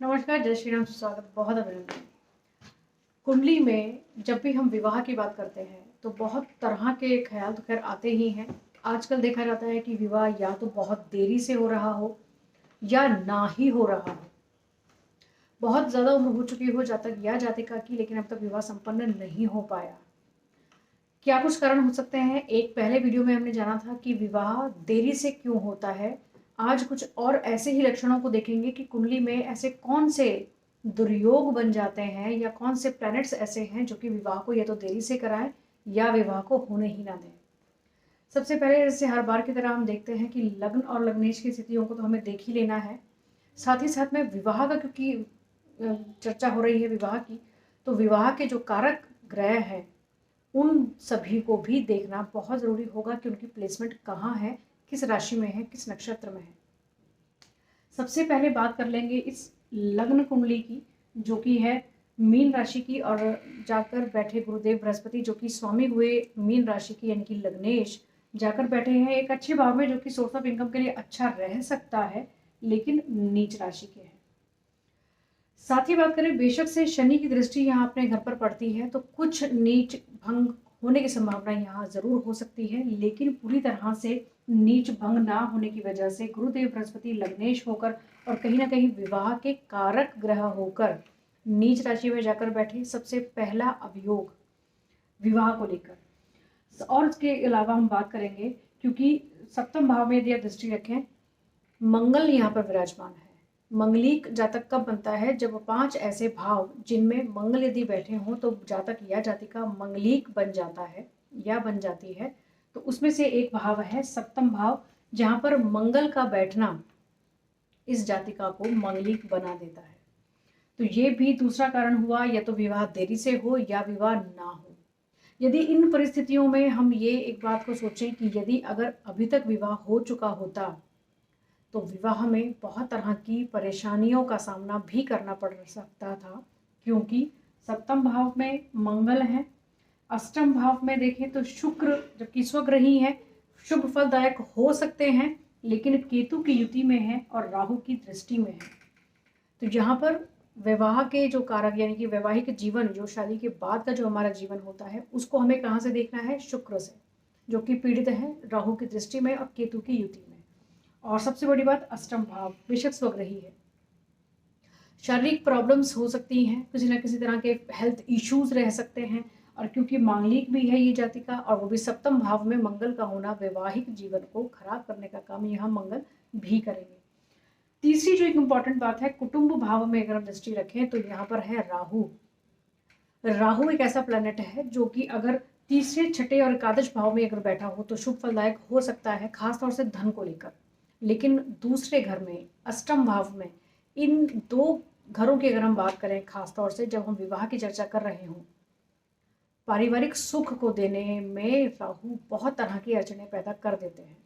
नमस्कार, जय श्री राम, स्वागत, बहुत अभिनंदन। कुंडली में जब भी हम विवाह की बात करते हैं तो बहुत तरह के ख्याल तो खैर आते ही हैं। आजकल देखा जाता है कि विवाह या तो बहुत देरी से हो रहा हो या ना ही हो रहा हो। बहुत ज़्यादा उम्र हो चुकी हो जातक या जातिका की, लेकिन अब तक विवाह संपन्न नहीं हो पाया। क्या कुछ कारण हो सकते हैं? एक पहले वीडियो में हमने जाना था कि विवाह देरी से क्यों होता है। आज कुछ और ऐसे ही लक्षणों को देखेंगे कि कुंडली में ऐसे कौन से दुर्योग बन जाते हैं या कौन से प्लैनेट्स ऐसे हैं जो कि विवाह को या तो देरी से कराएं या विवाह को होने ही ना दें। सबसे पहले जैसे हर बार की तरह हम देखते हैं कि लग्न और लग्नेश की स्थितियों को तो हमें देख ही लेना है। साथ ही साथ में विवाह का, क्योंकि चर्चा हो रही है विवाह की, तो विवाह के जो कारक ग्रह हैं उन सभी को भी देखना बहुत ज़रूरी होगा कि उनकी प्लेसमेंट कहाँ है, किस राशि में है, किस नक्षत्र में है। सबसे पहले बात कर लेंगे इस लग्न कुंडली की, जो कि है मीन राशि की, और जाकर बैठे गुरुदेव बृहस्पति जो कि स्वामी हुए मीन राशि की यानी कि लग्नेश, जाकर बैठे हैं एक अच्छे भाव में जो कि सोर्स ऑफ इनकम के लिए अच्छा रह सकता है, लेकिन नीच राशि के हैं। साथ ही बात करें, बेशक से शनि की दृष्टि यहाँ अपने घर पर पड़ती है तो कुछ नीच भंग होने की संभावना यहाँ जरूर हो सकती है, लेकिन पूरी तरह से नीच भंग ना होने की वजह से गुरुदेव बृहस्पति लग्नेश होकर और कहीं ना कहीं विवाह के कारक ग्रह होकर नीच राशि में जाकर बैठे, सबसे पहला अभियोग विवाह को लेकर। और उसके अलावा हम बात करेंगे, क्योंकि सप्तम भाव में यदि आप दृष्टि रखें, मंगल यहाँ पर विराजमान है। मंगलिक जातक कब बनता है? जब 5 ऐसे भाव जिनमें मंगल यदि बैठे हों तो जातक या जातिका मंगलिक बन जाता है या बन जाती है। तो उसमें से एक भाव है सप्तम भाव, जहाँ पर मंगल का बैठना इस जातिका को मंगलिक बना देता है। तो ये भी दूसरा कारण हुआ, या तो विवाह देरी से हो या विवाह ना हो। यदि इन परिस्थितियों में हम ये एक बात को सोचें कि यदि अगर अभी तक विवाह हो चुका होता तो विवाह में बहुत तरह की परेशानियों का सामना भी करना पड़ सकता था, क्योंकि सप्तम भाव में मंगल है, अष्टम भाव में देखें तो शुक्र जबकि स्वग्रही है, शुभ फलदायक हो सकते हैं, लेकिन केतु की युति में है और राहु की दृष्टि में है। तो यहाँ पर विवाह के जो कारक यानी कि वैवाहिक जीवन, जो शादी के बाद का जो हमारा जीवन होता है, उसको हमें कहाँ से देखना है? शुक्र से, जो कि पीड़ित है राहु की दृष्टि में और केतु की युति में। और सबसे बड़ी बात, अष्टम भाव बेशक स्वग्रही है। शारीरिक प्रॉब्लम्स हो सकती हैं, किसी ना किसी तरह के हेल्थ इश्यूज रह सकते हैं, और क्योंकि मांगलिक भी है ये जातिका और वो भी सप्तम भाव में मंगल का होना, वैवाहिक जीवन को खराब करने का काम यहाँ मंगल भी करेंगे। तीसरी जो एक इम्पॉर्टेंट बात है, कुटुंब भाव में अगर हम दृष्टि रखें तो यहाँ पर है राहु। राहु एक ऐसा प्लैनेट है जो कि अगर तीसरे, छठे और एकादश भाव में अगर बैठा हो तो शुभ फलदायक हो सकता है, खासतौर से धन को लेकर। लेकिन दूसरे घर में, अष्टम भाव में, इन दो घरों की अगर हम बात करें, खासतौर से जब हम विवाह की चर्चा कर रहे हों, पारिवारिक सुख को देने में राहु बहुत तरह की अड़चने पैदा कर देते हैं।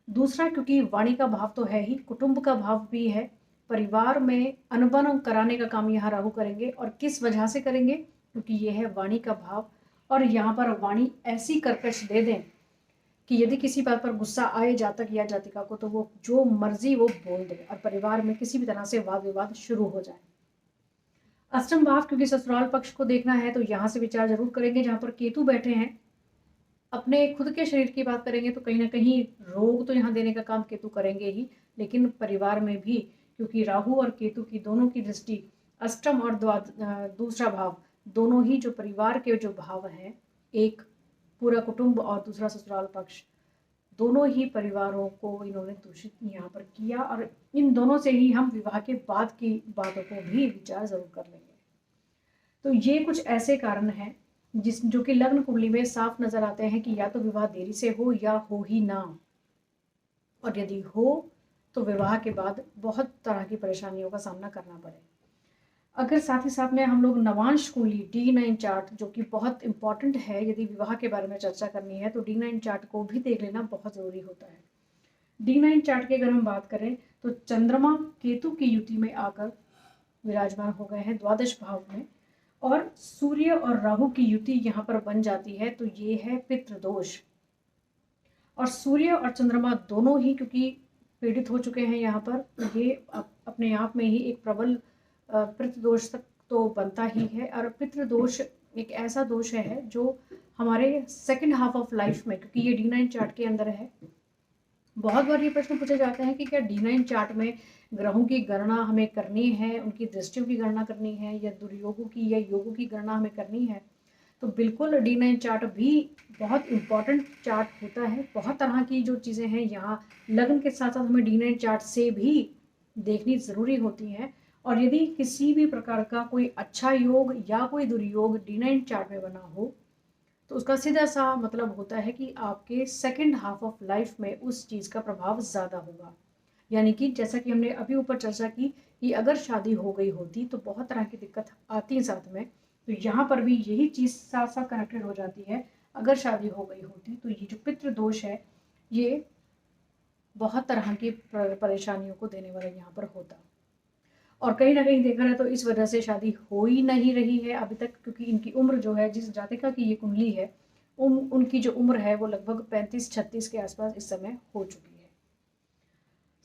दूसरा, क्योंकि वाणी का भाव तो है ही, कुटुंब का भाव भी है, परिवार में अनबन कराने का काम यहाँ राहु करेंगे। और किस वजह से करेंगे? क्योंकि ये है वाणी का भाव, और यहाँ पर वाणी ऐसी कर्कश दे दें कि यदि किसी बात पर गुस्सा आए जातक या जातिका को तो वो जो मर्जी वो बोल दे और परिवार में किसी भी तरह से वाद विवाद शुरू हो जाए। अष्टम भाव, क्योंकि ससुराल पक्ष को देखना है तो यहाँ से विचार जरूर करेंगे। जहाँ पर केतु बैठे हैं, अपने खुद के शरीर की बात करेंगे तो कहीं ना कहीं रोग तो यहाँ देने का काम केतु करेंगे ही, लेकिन परिवार में भी, क्योंकि राहु और केतु की दोनों की दृष्टि अष्टम और दूसरा भाव, दोनों ही जो परिवार के जो भाव हैं, एक पूरा कुटुंब और दूसरा ससुराल पक्ष, दोनों ही परिवारों को इन्होंने दूषित यहाँ पर किया। और इन दोनों से ही हम विवाह के बाद की बातों को भी विचार जरूर कर लेंगे। तो ये कुछ ऐसे कारण हैं जो कि लग्न कुंडली में साफ नजर आते हैं कि या तो विवाह देरी से हो या हो ही ना, और यदि हो तो विवाह के बाद बहुत तरह की परेशानियों का सामना करना पड़े। अगर साथ ही साथ में हम लोग नवांश कुंडली D9 चार्ट, जो कि बहुत इंपॉर्टेंट है यदि विवाह के बारे में चर्चा करनी है, तो D9 चार्ट को भी देख लेना बहुत जरूरी होता है। D9 चार्ट की अगर हम बात करें तो चंद्रमा केतु की युति में आकर विराजमान हो गए हैं द्वादश भाव में, और सूर्य और राहु की युति यहाँ पर बन जाती है, तो ये है पितृदोष। और सूर्य और चंद्रमा दोनों ही क्योंकि पीड़ित हो चुके हैं यहाँ पर, ये अपने आप में ही एक प्रबल पितृदोष तक तो बनता ही है। और पितृदोष एक ऐसा दोष है जो हमारे सेकंड हाफ ऑफ लाइफ में, क्योंकि ये D9 चार्ट के अंदर है, बहुत बार ये प्रश्न पूछे जाते हैं कि क्या D9 चार्ट में ग्रहों की गणना हमें करनी है, उनकी दृष्टियों की गणना करनी है, या दुर्योगों की या योगों की गणना हमें करनी है। तो बिल्कुल D9 चार्ट भी बहुत इम्पॉर्टेंट चार्ट होता है। बहुत तरह की जो चीज़ें हैं यहाँ लग्न के साथ साथ हमें D9 चार्ट से भी देखनी ज़रूरी होती हैं। और यदि किसी भी प्रकार का कोई अच्छा योग या कोई दुर्योग D9 चार्ट में बना हो तो उसका सीधा सा मतलब होता है कि आपके सेकंड हाफ ऑफ लाइफ में उस चीज़ का प्रभाव ज़्यादा होगा। यानी कि जैसा कि हमने अभी ऊपर चर्चा की कि अगर शादी हो गई होती तो बहुत तरह की दिक्कत आती है साथ में, तो यहाँ पर भी यही चीज़ साथ साथ कनेक्टेड हो जाती है। अगर शादी हो गई होती तो ये जो पितृदोष है ये बहुत तरह की परेशानियों को देने वाला यहाँ पर होता। और कहीं ना कहीं देखा जाए तो इस वजह से शादी हो ही नहीं रही है अभी तक, क्योंकि इनकी उम्र जो है, जिस जातिका की ये कुंडली है, उनकी जो उम्र है वो लगभग 35-36 के आसपास इस समय हो चुकी है।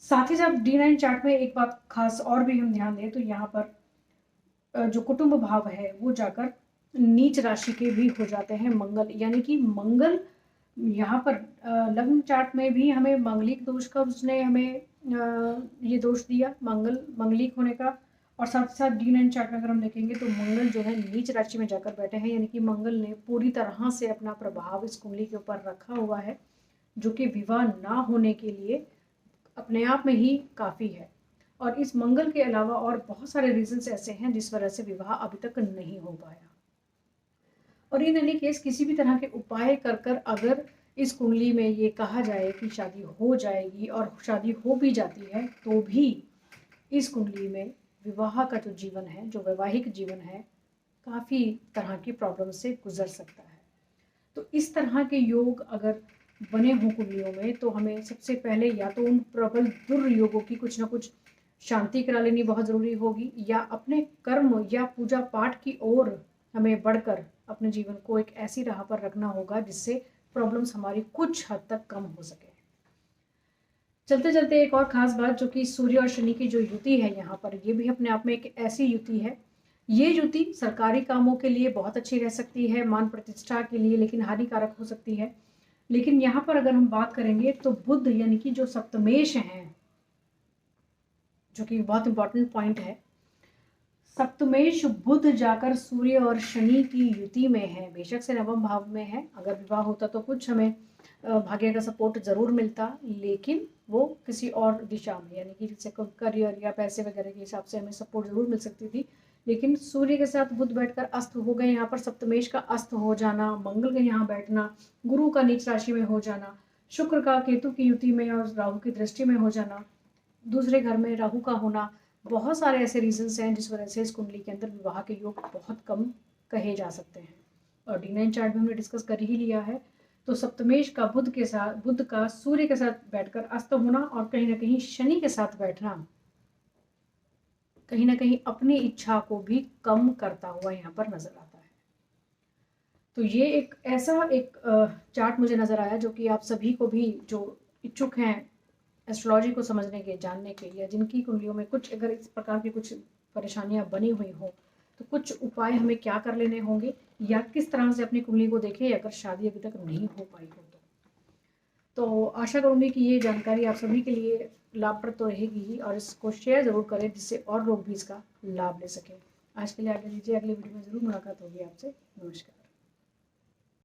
साथ ही साथ D9 चार्ट में एक बात खास और भी हम ध्यान दें तो यहाँ पर जो कुटुंब भाव है वो जाकर नीच राशि के भी हो जाते हैं मंगल, यानी कि मंगल यहाँ पर लग्न चार्ट में भी हमें मांगलिक दोष का उसने हमें ये दोष दिया मंगलिक होने का। और साथ साथ D9 चार्ट में अगर हम देखेंगे तो मंगल जो है नीच राशि में जाकर बैठे हैं, यानी कि मंगल ने पूरी तरह से अपना प्रभाव इस कुंडली के ऊपर रखा हुआ है, जो कि विवाह ना होने के लिए अपने आप में ही काफ़ी है। और इस मंगल के अलावा और बहुत सारे रीजंस ऐसे हैं जिस वजह से विवाह अभी तक नहीं हो पाया। और इन एनी केस किसी भी तरह के उपाय कर कर अगर इस कुंडली में ये कहा जाए कि शादी हो जाएगी और शादी हो भी जाती है तो भी इस कुंडली में विवाह का जो जीवन है, जो वैवाहिक जीवन है, काफ़ी तरह की प्रॉब्लम से गुजर सकता है। तो इस तरह के योग अगर बने हों कुंडलियों में तो हमें सबसे पहले या तो उन प्रबल दुर्योगों की कुछ ना कुछ शांति करा लेनी बहुत ज़रूरी होगी, या अपने कर्म या पूजा पाठ की ओर हमें बढ़कर अपने जीवन को एक ऐसी राह पर रखना होगा जिससे प्रॉब्लम्स हमारी कुछ हद तक कम हो सके। चलते चलते एक और ख़ास बात, जो कि सूर्य और शनि की जो युति है यहाँ पर, ये भी अपने आप में एक ऐसी युति है। ये युति सरकारी कामों के लिए बहुत अच्छी रह सकती है, मान प्रतिष्ठा के लिए, लेकिन हानिकारक हो सकती है। लेकिन यहाँ पर अगर हम बात करेंगे तो बुध यानी कि जो सप्तमेश हैं, जो कि बहुत इंपॉर्टेंट पॉइंट है, सप्तमेश बुध जाकर सूर्य और शनि की युति में है, बेशक से नवम भाव में है। अगर विवाह होता तो कुछ हमें भाग्य का सपोर्ट ज़रूर मिलता, लेकिन वो किसी और दिशा में, यानी कि जैसे करियर या पैसे वगैरह के हिसाब से हमें सपोर्ट ज़रूर मिल सकती थी। लेकिन सूर्य के साथ बुध बैठकर अस्त हो गए, यहाँ पर सप्तमेश का अस्त हो जाना, मंगल के यहाँ बैठना, गुरु का नीच राशि में हो जाना, शुक्र का केतु की युति में और राहु की दृष्टि में हो जाना, दूसरे घर में राहु का होना, बहुत सारे ऐसे रीजंस हैं जिस वजह से इस कुंडली के अंदर विवाह के योग बहुत कम कहे जा सकते हैं। और D9 चार्ट में हमने डिस्कस कर ही लिया है। तो सप्तमेश का बुध का सूर्य के साथ बैठकर अस्त होना और कहीं ना कहीं शनि के साथ बैठना कहीं ना कहीं अपनी इच्छा को भी कम करता हुआ यहाँ पर नजर आता है। तो ये एक ऐसा चार्ट मुझे नजर आया जो कि आप सभी को भी, जो इच्छुक हैं एस्ट्रोलॉजी को समझने के, जानने के, या जिनकी कुंडलियों में कुछ अगर इस प्रकार की कुछ परेशानियां बनी हुई हो तो कुछ उपाय हमें क्या कर लेने होंगे, या किस तरह से अपनी कुंडली को देखें अगर शादी अभी तक नहीं हो पाई हो तो आशा करूंगी कि ये जानकारी आप सभी के लिए लाभप्रद तो रहेगी ही, और इसको शेयर ज़रूर करें जिससे और लोग भी इसका लाभ ले सकें। आज के लिए आगे दीजिए, अगली वीडियो में ज़रूर मुलाकात होगी आपसे। नमस्कार।